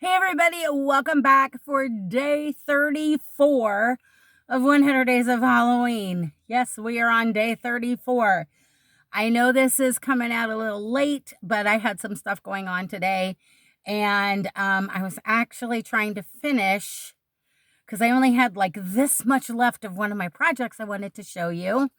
Hey everybody, welcome back for day 34 of 100 Days of Halloween. Yes, we are on day 34. I know this is coming out a little late, but I had some stuff going on today, and I was actually trying to finish because I only had like this much left of one of my projects I wanted to show you.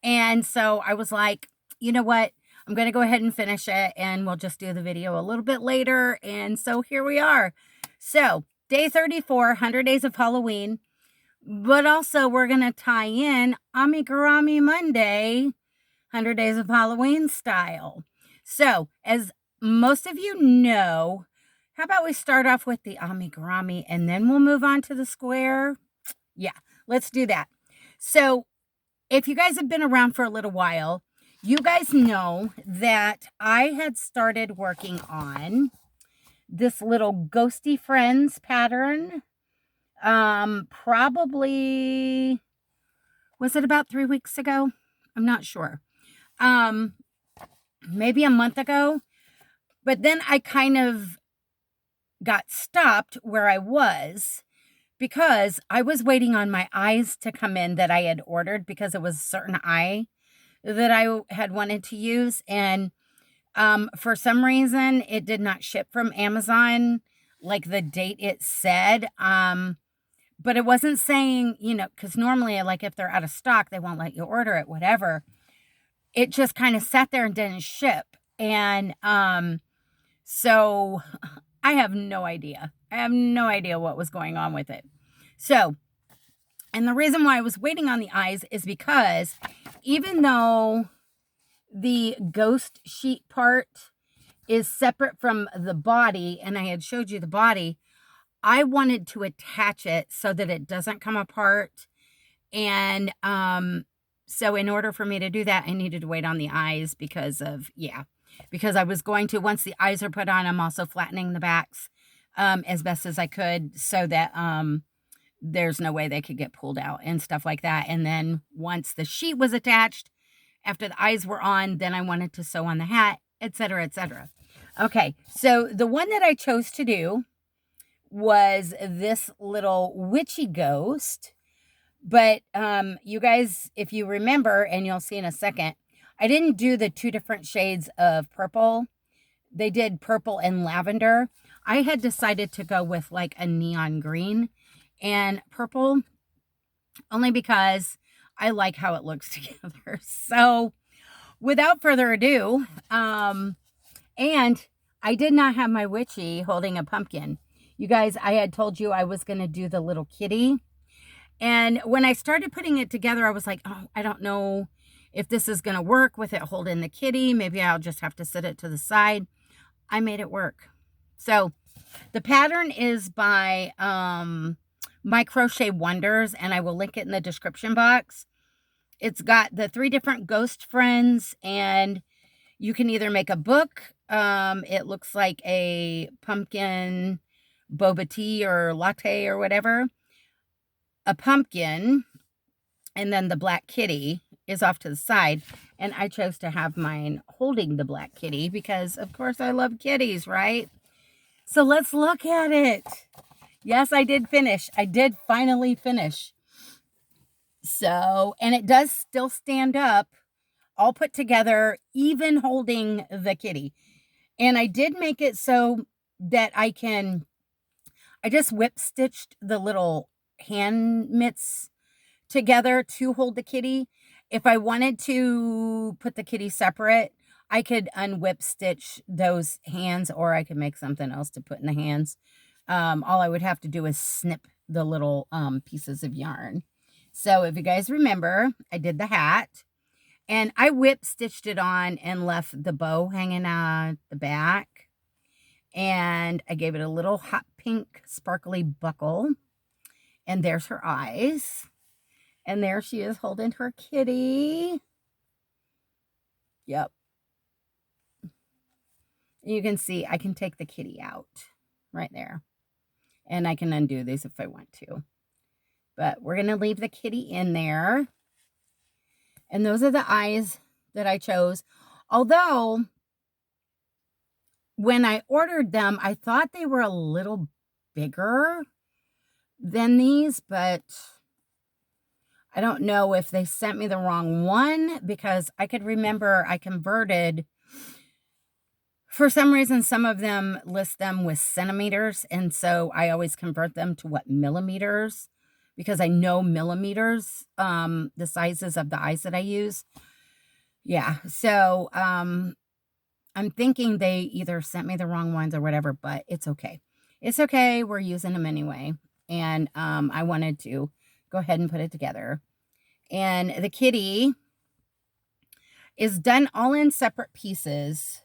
And so I was like, you know what? I'm going to go ahead and finish it and we'll just do the video a little bit later. And so here we are. So day 34, 100 Days of Halloween. But also we're going to tie in Amigurumi Monday, 100 Days of Halloween style. So as most of you know, how about we start off with the Amigurumi and then we'll move on to the square? Yeah, let's do that. So if you guys have been around for a little while, you guys know that I had started working on this little Ghosty Friends pattern. Probably, was it about 3 weeks ago? I'm not sure. Maybe a month ago. But then I kind of got stopped where I was because I was waiting on my eyes to come in that I had ordered because it was a certain eye that I had wanted to use. And for some reason, it did not ship from Amazon like the date it said. But it wasn't saying, because normally, like if they're out of stock, they won't let you order it, whatever. It just kind of sat there and didn't ship. And so I have no idea. I have no idea what was going on with it. So, and the reason why I was waiting on the eyes is because even though the ghost sheet part is separate from the body, and I had showed you the body, I wanted to attach it so that it doesn't come apart. And so in order for me to do that, I needed to wait on the eyes because I was going to, once the eyes are put on, I'm also flattening the backs as best as I could so that there's no way they could get pulled out and stuff like that. And then once the sheet was attached, after the eyes were on, then I wanted to sew on the hat, etc., etc. Okay, so the one that I chose to do was this little witchy ghost. But you guys, if you remember, and you'll see in a second, I didn't do the two different shades of purple. They did purple and lavender. I had decided to go with like a neon green and purple only because I like how it looks together. So without further ado, and I did not have my witchy holding a pumpkin. You guys, I had told you I was going to do the little kitty. And when I started putting it together, I was like, oh, I don't know if this is going to work with it holding the kitty. Maybe I'll just have to set it to the side. I made it work. So the pattern is by My Crochet Wonders, and I will link it in the description box. It's got the 3 different ghost friends, and you can either make a book. It looks like a pumpkin boba tea or latte or whatever. A pumpkin, and then the black kitty is off to the side. And I chose to have mine holding the black kitty because, of course, I love kitties, right? So let's look at it. Yes, I did finish. I did finally finish. So, and it does still stand up, all put together, even holding the kitty. And I did make it so that I just whip stitched the little hand mitts together to hold the kitty. If I wanted to put the kitty separate, I could unwhip stitch those hands, or I could make something else to put in the hands. All I would have to do is snip the little pieces of yarn. So if you guys remember, I did the hat, and I whip stitched it on and left the bow hanging out the back. And I gave it a little hot pink sparkly buckle. And there's her eyes. And there she is holding her kitty. Yep. You can see I can take the kitty out right there. And I can undo these if I want to. But we're going to leave the kitty in there. And those are the eyes that I chose. Although, when I ordered them, I thought they were a little bigger than these, but I don't know if they sent me the wrong one, because I could remember I converted. For some reason, some of them list them with centimeters, and so I always convert them to millimeters, because I know millimeters, the sizes of the eyes that I use. Yeah, so I'm thinking they either sent me the wrong ones or whatever, but it's okay. It's okay. We're using them anyway. And I wanted to go ahead and put it together. And the kitty is done all in separate pieces.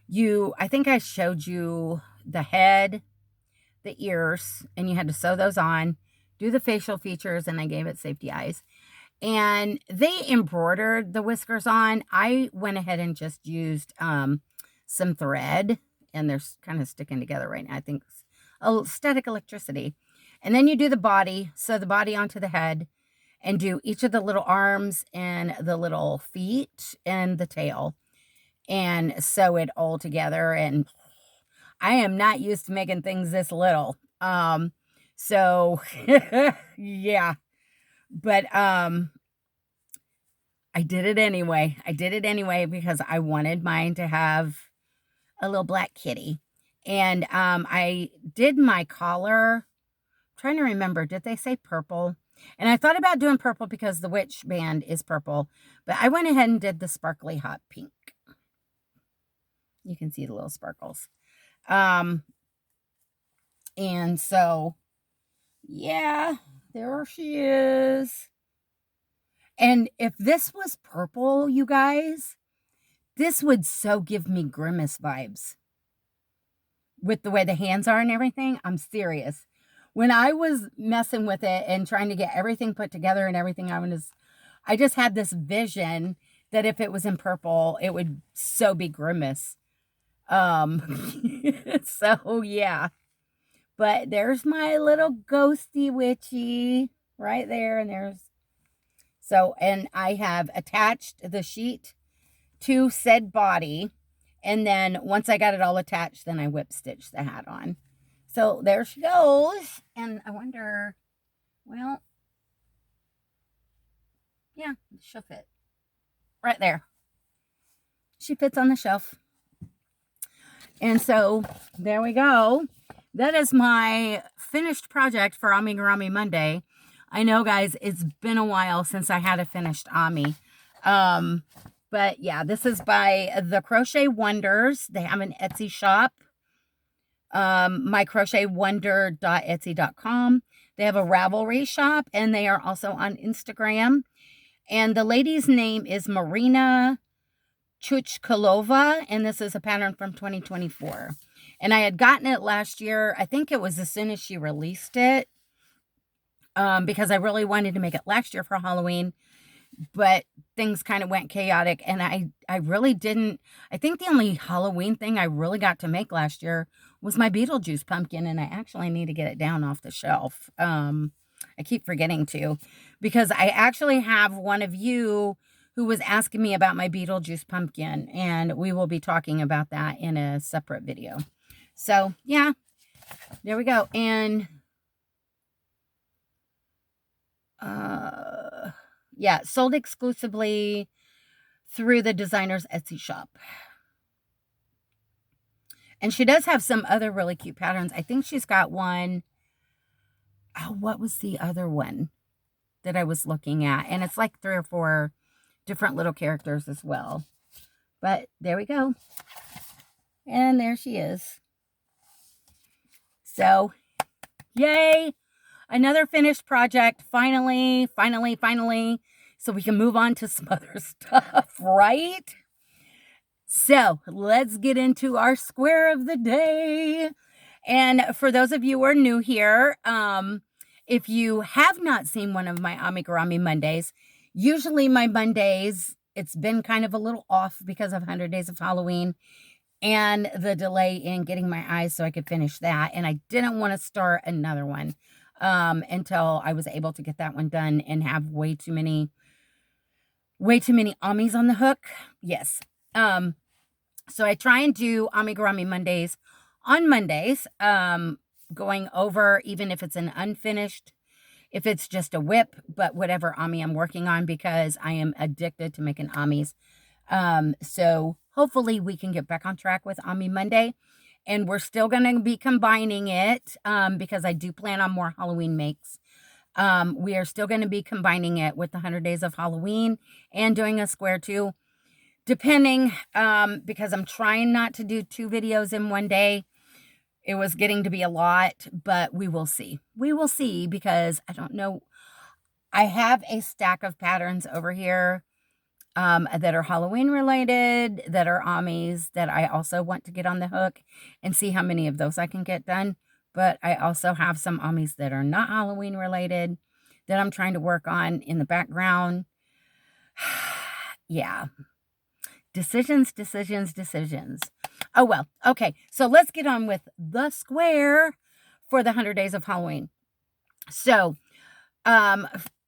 I think I showed you the head, the ears, and you had to sew those on, do the facial features, and I gave it safety eyes. And they embroidered the whiskers on. I went ahead and just used some thread, and they're kind of sticking together right now. I think static electricity. And then you do the body, sew the body onto the head, and do each of the little arms and the little feet and the tail, and sew it all together. And I am not used to making things this little. So yeah. But I did it anyway. I did it anyway because I wanted mine to have a little black kitty. And I did my collar. I'm trying to remember, did they say purple? And I thought about doing purple because the witch band is purple, but I went ahead and did the sparkly hot pink. You can see the little sparkles. And so, yeah, there she is. And if this was purple, you guys, this would so give me Grimace vibes. With the way the hands are and everything, I'm serious. When I was messing with it and trying to get everything put together and everything, I just had this vision that if it was in purple, it would so be Grimace. So yeah. But there's my little ghosty witchy right there, and and I have attached the sheet to said body, and then once I got it all attached, then I whip stitched the hat on. So there she goes, and I wonder, well, yeah, she'll fit right there. She fits on the shelf. And so there we go. That is my finished project for Amigurumi Monday. I know, guys, it's been a while since I had a finished Ami. But yeah, this is by the Crochet Wonders. They have an Etsy shop. mycrochetwonder.etsy.com. They have a Ravelry shop, and they are also on Instagram. And the lady's name is Marina Chuchkalova, and this is a pattern from 2024. And I had gotten it last year. I think it was as soon as she released it, because I really wanted to make it last year for Halloween, but things kind of went chaotic, and I really didn't. I think the only Halloween thing I really got to make last year was my Beetlejuice pumpkin, and I actually need to get it down off the shelf. I keep forgetting to, because I actually have one of you who was asking me about my Beetlejuice pumpkin, and we will be talking about that in a separate video. So, yeah, there we go. And, yeah, sold exclusively through the designer's Etsy shop. And she does have some other really cute patterns. I think she's got one. Oh, what was the other one that I was looking at? And it's like 3 or 4 different little characters as well. But there we go. And there she is. So, yay. Another finished project. Finally. So we can move on to some other stuff, right? So, let's get into our square of the day. And for those of you who are new here, if you have not seen one of my Amigurumi Mondays, usually my Mondays, it's been kind of a little off because of 100 Days of Halloween and the delay in getting my eyes so I could finish that. And I didn't want to start another one until I was able to get that one done and have way too many Amis on the hook. Yes. So I try and do Amigurumi Mondays on Mondays, going over, even if it's an unfinished, if it's just a whip, but whatever Ami I'm working on, because I am addicted to making Amis. So hopefully we can get back on track with Ami Monday. And we're still going to be combining it, because I do plan on more Halloween makes. We are still going to be combining it with the 100 Days of Halloween and doing a square too, depending, because I'm trying not to do 2 videos in one day. It was getting to be a lot, but we will see. We will see, because I don't know. I have a stack of patterns over here, that are Halloween related, that are Amis, that I also want to get on the hook and see how many of those I can get done. But I also have some Amis that are not Halloween related that I'm trying to work on in the background. Yeah. Decisions. Oh, well. Okay. So let's get on with the square for the 100 Days of Halloween. So,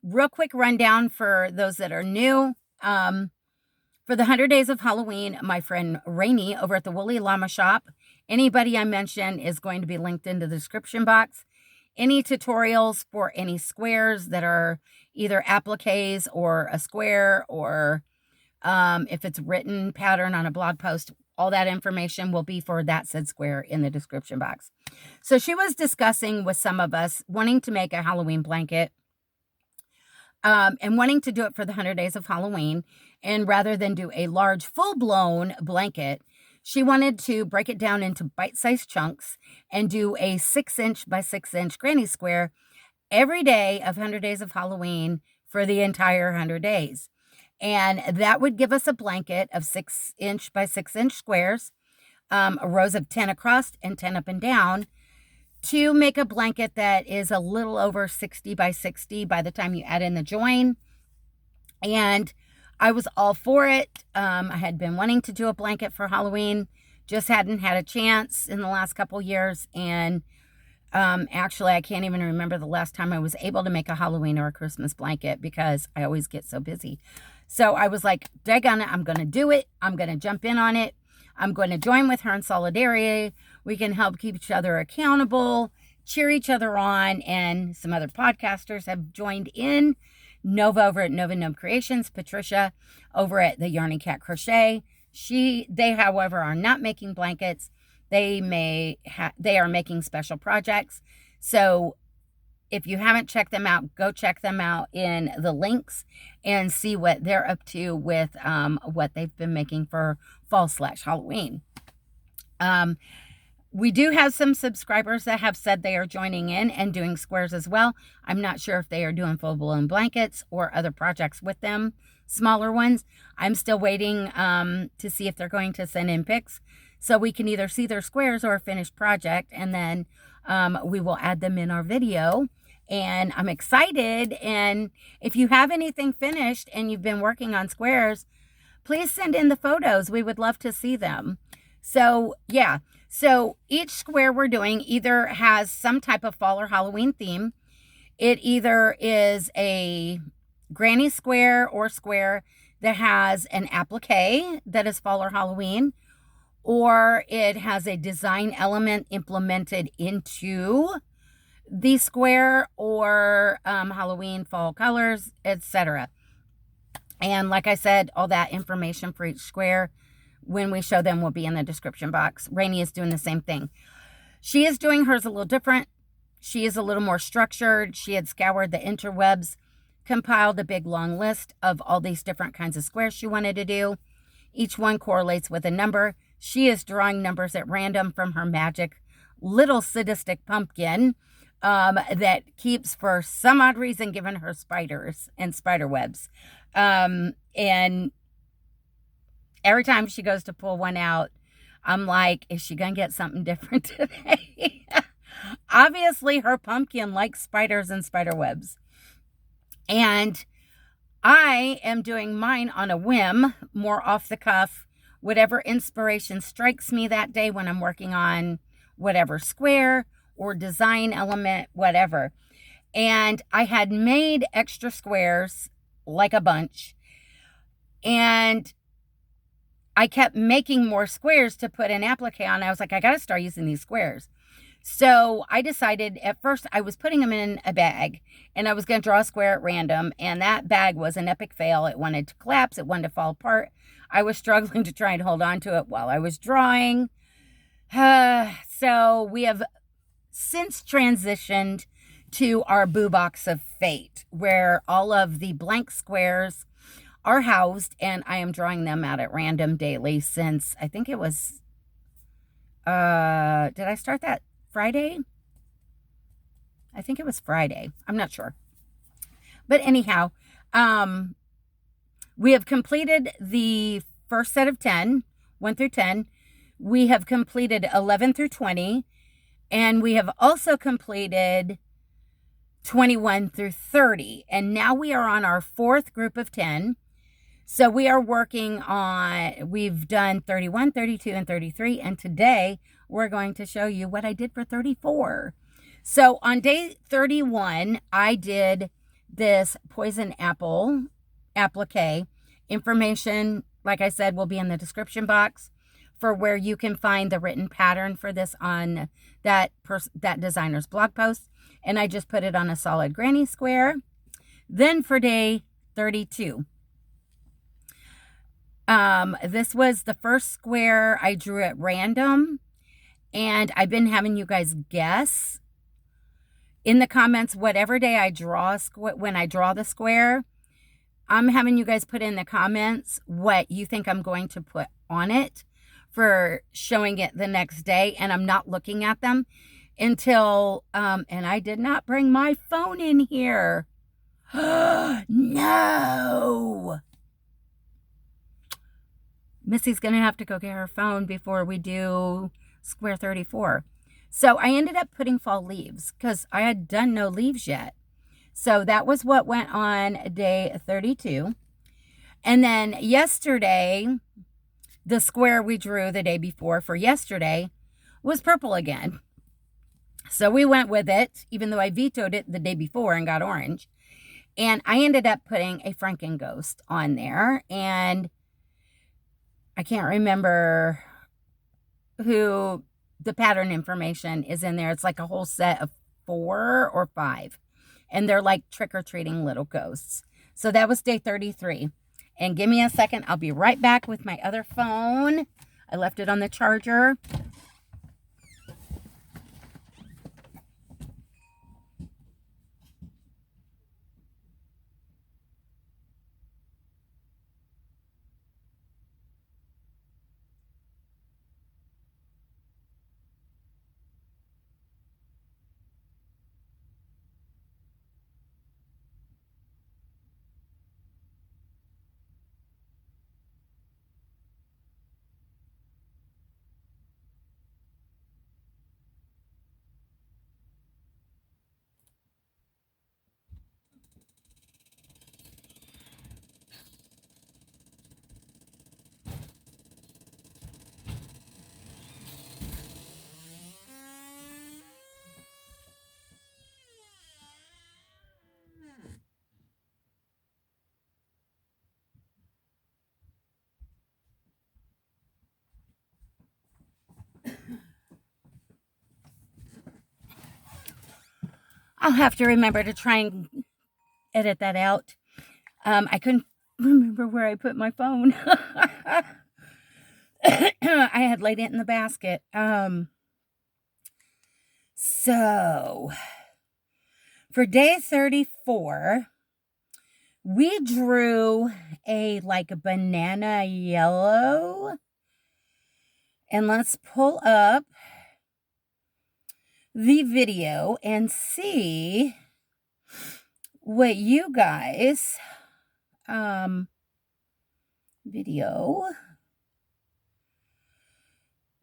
real quick rundown for those that are new. For the 100 Days of Halloween, my friend Ranee over at the Woolly Llama Shop, anybody I mention is going to be linked in the description box. Any tutorials for any squares that are either appliques or a square, or if it's written pattern on a blog post, all that information will be for that said square in the description box. So she was discussing with some of us wanting to make a Halloween blanket, and wanting to do it for the 100 Days of Halloween. And rather than do a large full-blown blanket, she wanted to break it down into bite-sized chunks and do a 6-inch by 6-inch granny square every day of 100 Days of Halloween for the entire 100 days. And that would give us a blanket of 6-inch by 6-inch squares, rows of 10 across and 10 up and down, to make a blanket that is a little over 60 by 60 by the time you add in the join. And I was all for it. I had been wanting to do a blanket for Halloween, just hadn't had a chance in the last couple years. And actually, I can't even remember the last time I was able to make a Halloween or a Christmas blanket, because I always get so busy. So I was like, daggone it, I'm going to do it. I'm going to jump in on it. I'm going to join with her in solidarity. We can help keep each other accountable, cheer each other on, and some other podcasters have joined in. Nova over at Nova Gnome Creations, Patricia over at the Yarny Cat Crochet. They, however, are not making blankets. They are making special projects. So if you haven't checked them out, go check them out in the links and see what they're up to with what they've been making for fall/Halloween. We do have some subscribers that have said they are joining in and doing squares as well. I'm not sure if they are doing full-blown blankets or other projects with them, smaller ones. I'm still waiting to see if they're going to send in pics, so we can either see their squares or a finished project, and then we will add them in our video. And I'm excited. And if you have anything finished and you've been working on squares, please send in the photos. We would love to see them. So yeah, so each square we're doing either has some type of fall or Halloween theme. It either is a granny square or square that has an applique that is fall or Halloween, or it has a design element implemented into the square, or Halloween, fall colors, etc. And like I said, all that information for each square, when we show them, will be in the description box. Ranee is doing the same thing. She is doing hers a little different. She is a little more structured. She had scoured the interwebs, compiled a big long list of all these different kinds of squares she wanted to do. Each one correlates with a number. She is drawing numbers at random from her magic little sadistic pumpkin that keeps, for some odd reason, giving her spiders and spider webs. And every time she goes to pull one out, I'm like, is she going to get something different today? Obviously, her pumpkin likes spiders and spider webs. And I am doing mine on a whim, more off the cuff, whatever inspiration strikes me that day when I'm working on whatever square or design element, whatever. And I had made extra squares, like a bunch, and I kept making more squares to put an applique on. I was like, I got to start using these squares. So I decided at first I was putting them in a bag and I was going to draw a square at random. And that bag was an epic fail. It wanted to collapse. It wanted to fall apart. I was struggling to try and hold on to it while I was drawing. So we have since transitioned to our boo box of fate, where all of the blank squares are housed, and I am drawing them out at random daily since I think it was, did I start that Friday? I think it was Friday. I'm not sure. But anyhow, we have completed the first set of 10, 1 through 10. We have completed 11 through 20, and we have also completed 21 through 30. And now we are on our fourth group of 10. So we are working on, we've done 31, 32, and 33. And today we're going to show you what I did for 34. So on day 31, I did this poison apple applique. Information, like I said, will be in the description box for where you can find the written pattern for this on that designer's blog post. And I just put it on a solid granny square. Then for day 32, this was the first square I drew at random, and I've been having you guys guess in the comments whatever day I draw when I draw the square. I'm having you guys put in the comments what you think I'm going to put on it for showing it the next day, and I'm not looking at them until and I did not bring my phone in here. No. Missy's gonna have to go get her phone before we do square 34. So I ended up putting fall leaves because I had done no leaves yet. So that was what went on day 32. And then yesterday, the square we drew the day before for yesterday was purple again. So we went with it, even though I vetoed it the day before and got orange. And I ended up putting a Franken ghost on there. And I can't remember who the pattern information is in there. It's like a whole set of 4 or 5. And they're like trick-or-treating little ghosts. So that was day 33. And give me a second. I'll be right back with my other phone. I left it on the charger. I'll have to remember to try and edit that out. I couldn't remember where I put my phone. I had laid it in the basket. So for day 34, we drew a like a banana yellow. And let's pull up the video and see what you guys video.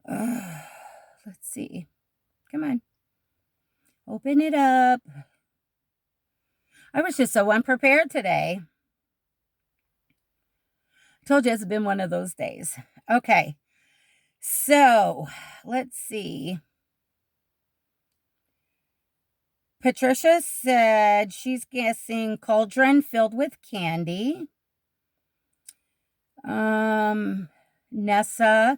Let's see. Come on. Open it up. I was just so unprepared today. Told you it's been one of those days. Okay. So, let's see. Patricia said she's guessing cauldron filled with candy. Nessa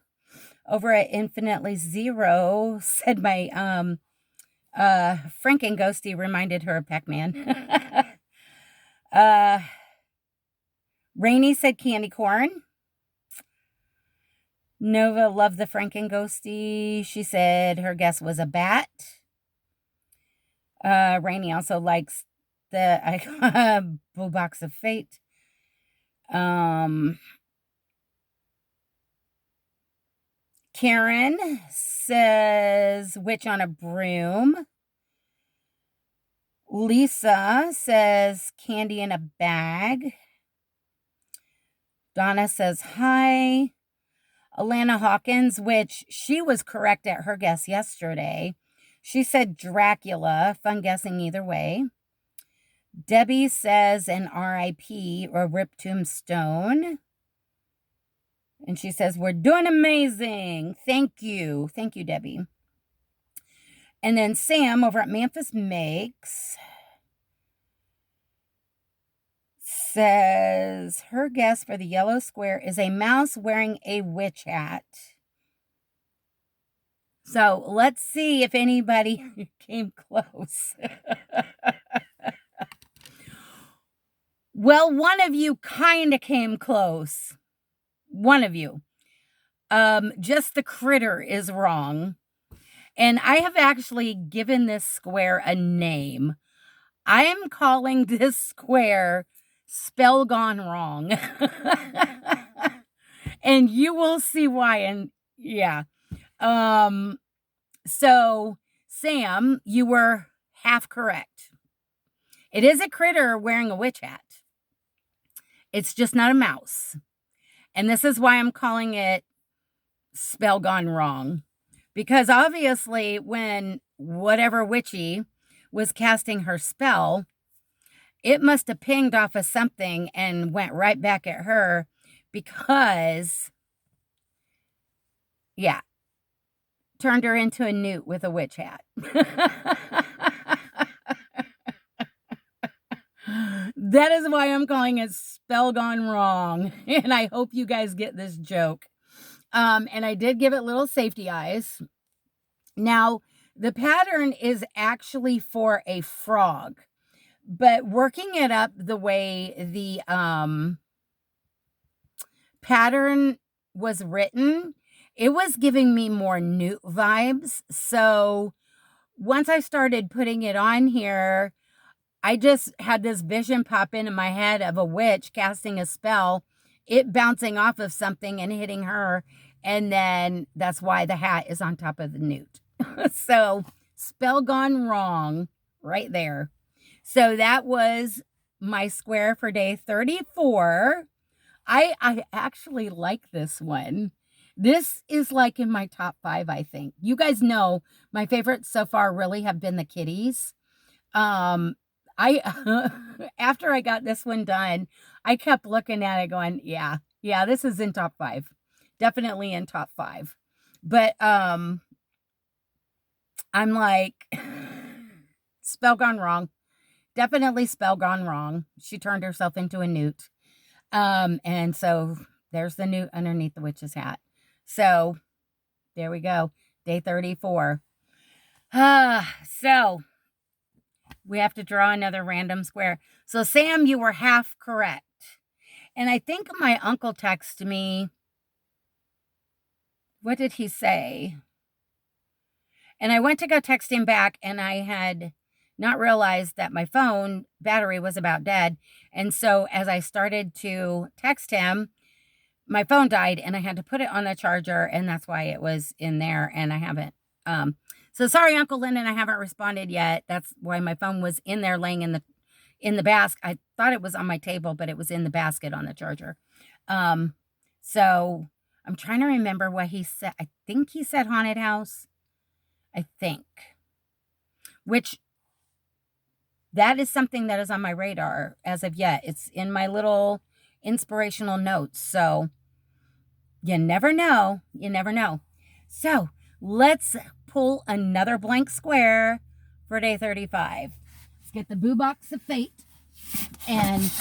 over at Infinitely Zero said my Franken Ghosty reminded her of Pac-Man. Ranee said candy corn. Nova loved the Franken Ghosty. She said her guess was a bat. Ranee also likes the Blue Box of Fate. Karen says witch on a broom. Lisa says candy in a bag. Donna says hi. Alana Hawkins, which she was correct at her guess yesterday. She said Dracula. Fun guessing either way. Debbie says an RIP or Rip Tombstone. And she says, we're doing amazing. Thank you. Thank you, Debbie. And then Sam over at Memphis Makes says her guess for the yellow square is a mouse wearing a witch hat. So let's see if anybody came close. Well, one of you kind of came close. One of you. Just the critter is wrong. And I have actually given this square a name. I am calling this square Spell Gone Wrong. And you will see why. And yeah. So Sam, you were half correct. It is a critter wearing a witch hat. It's just not a mouse. And this is why I'm calling it Spell Gone Wrong. Because obviously when whatever witchy was casting her spell, it must have pinged off of something and went right back at her because, yeah, turned her into a newt with a witch hat. That is why I'm calling it Spell Gone Wrong. And I hope you guys get this joke. And I did give it little safety eyes. Now, the pattern is actually for a frog. But working it up the way the pattern was written, it was giving me more newt vibes. So once I started putting it on here, I just had this vision pop into my head of a witch casting a spell, it bouncing off of something and hitting her. And then that's why the hat is on top of the newt. So Spell Gone Wrong right there. So that was my square for day 34. I actually like this one. This is like in my top 5, I think. You guys know my favorites so far really have been the kitties. After I got this one done, I kept looking at it going, yeah, this is in top 5. Definitely in top 5. But I'm like, Spell Gone Wrong. Definitely Spell Gone Wrong. She turned herself into a newt. And so there's the newt underneath the witch's hat. So there we go. Day 34. So we have to draw another random square. So Sam, you were half correct. And I think my uncle texted me. What did he say? And I went to go text him back, and I had not realized that my phone battery was about dead. And so as I started to text him, my phone died and I had to put it on the charger, and that's why it was in there, and I haven't. So sorry, Uncle Lyndon, I haven't responded yet. That's why my phone was in there laying in the basket. I thought it was on my table, but it was in the basket on the charger. So I'm trying to remember what he said. I think he said haunted house. I think. Which, that is something that is on my radar as of yet. It's in my little inspirational notes. So you never know. You never know. So let's pull another blank square for day 35. Let's get the Boo Box of Fate and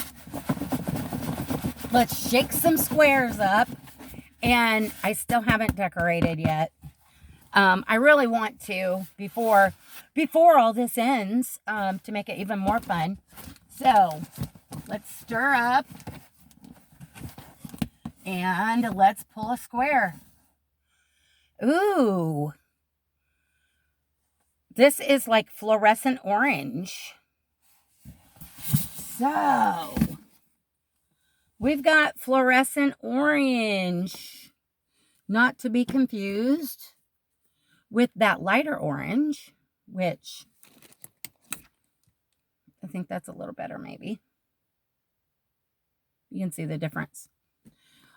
let's shake some squares up. And I still haven't decorated yet. I really want to before all this ends, to make it even more fun. So let's stir up and let's pull a square. Ooh, this is like fluorescent orange. So we've got fluorescent orange, not to be confused with that lighter orange, which I think that's a little better maybe. You can see the difference.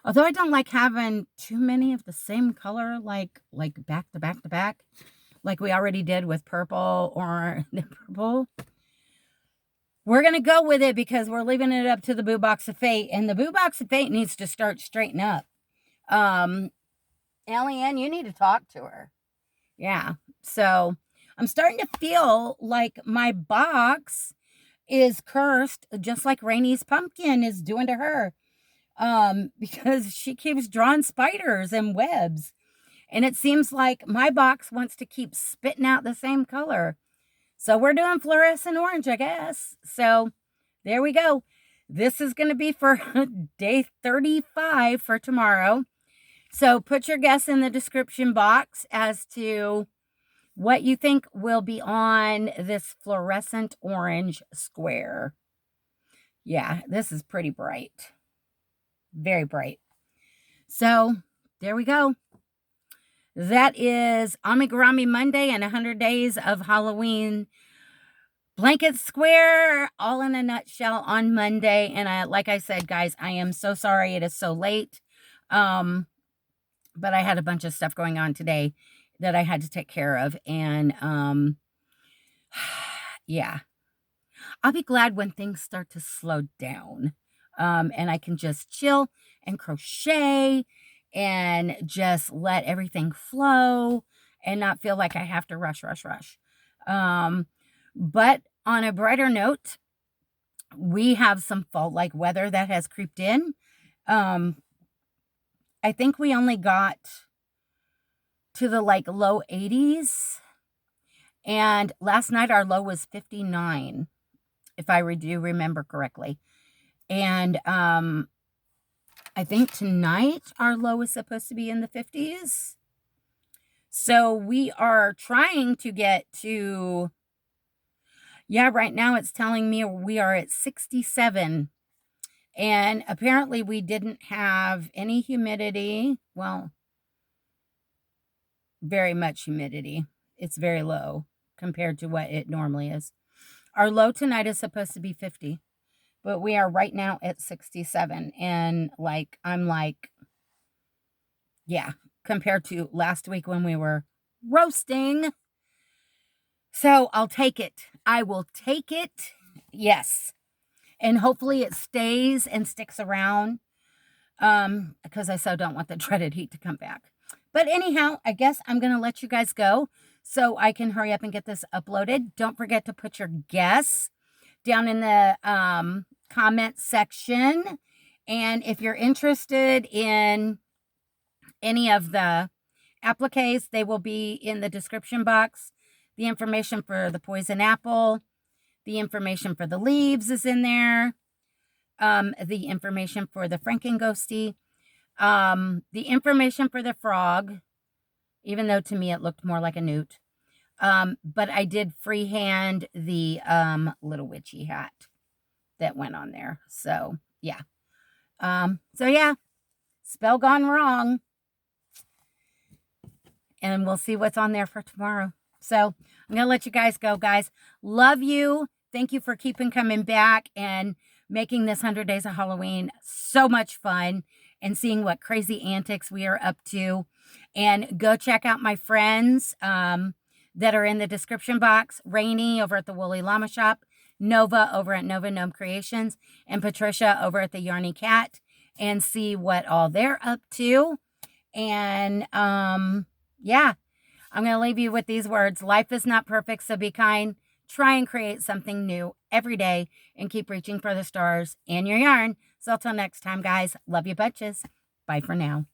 Although I don't like having too many of the same color, like back to back to back, like we already did with purple or the purple. We're going to go with it because we're leaving it up to the Boo Box of Fate, and the Boo Box of Fate needs to start straightening up. Alien, you need to talk to her. Yeah. So I'm starting to feel like my box is cursed, just like Ranee's pumpkin is doing to her. Because she keeps drawing spiders and webs. And it seems like my box wants to keep spitting out the same color. So we're doing fluorescent orange, I guess. So there we go. This is going to be for day 35 for tomorrow. So put your guess in the description box as to what you think will be on this fluorescent orange square. Yeah, this is pretty bright. Very bright. So there we go. That is Amigurumi Monday and 100 days of Halloween blanket square, all in a nutshell on Monday. And like I said, guys, I am so sorry it is so late. But I had a bunch of stuff going on today that I had to take care of. And yeah, I'll be glad when things start to slow down. And I can just chill and crochet and just let everything flow and not feel like I have to rush. But on a brighter note, we have some fall-like weather that has creeped in. I think we only got to the like low 80s. And last night our low was 59, if I do remember correctly. And I think tonight our low is supposed to be in the 50s. So we are trying to get to, yeah, right now it's telling me we are at 67. And apparently we didn't have any humidity. Well, very much humidity. It's very low compared to what it normally is. Our low tonight is supposed to be 50. But we are right now at 67. And I'm like, yeah, compared to last week when we were roasting. So I'll take it. I will take it. Yes. And hopefully it stays and sticks around. Because I so don't want the dreaded heat to come back. But anyhow, I guess I'm going to let you guys go so I can hurry up and get this uploaded. Don't forget to put your guess down in the comment section. And if you're interested in any of the appliques, they will be in the description box. The information for the poison apple, the information for the leaves is in there. The information for the Frankenghosty, the information for the frog, even though to me it looked more like a newt. But I did freehand the little witchy hat that went on there. So yeah. Spell gone wrong. And we'll see what's on there for tomorrow. So I'm going to let you guys go, guys. Love you. Thank you for keeping coming back and making this 100 Days of Halloween so much fun and seeing what crazy antics we are up to. And go check out my friends that are in the description box. Ranee over at the Woolly Llama Shop, Nova over at Nova Gnome Creations, and Patricia over at the Yarny Cat, and see what all they're up to. And yeah, I'm going to leave you with these words. Life is not perfect, so be kind. Try and create something new every day and keep reaching for the stars in your yarn. So until next time, guys, love you bunches. Bye for now.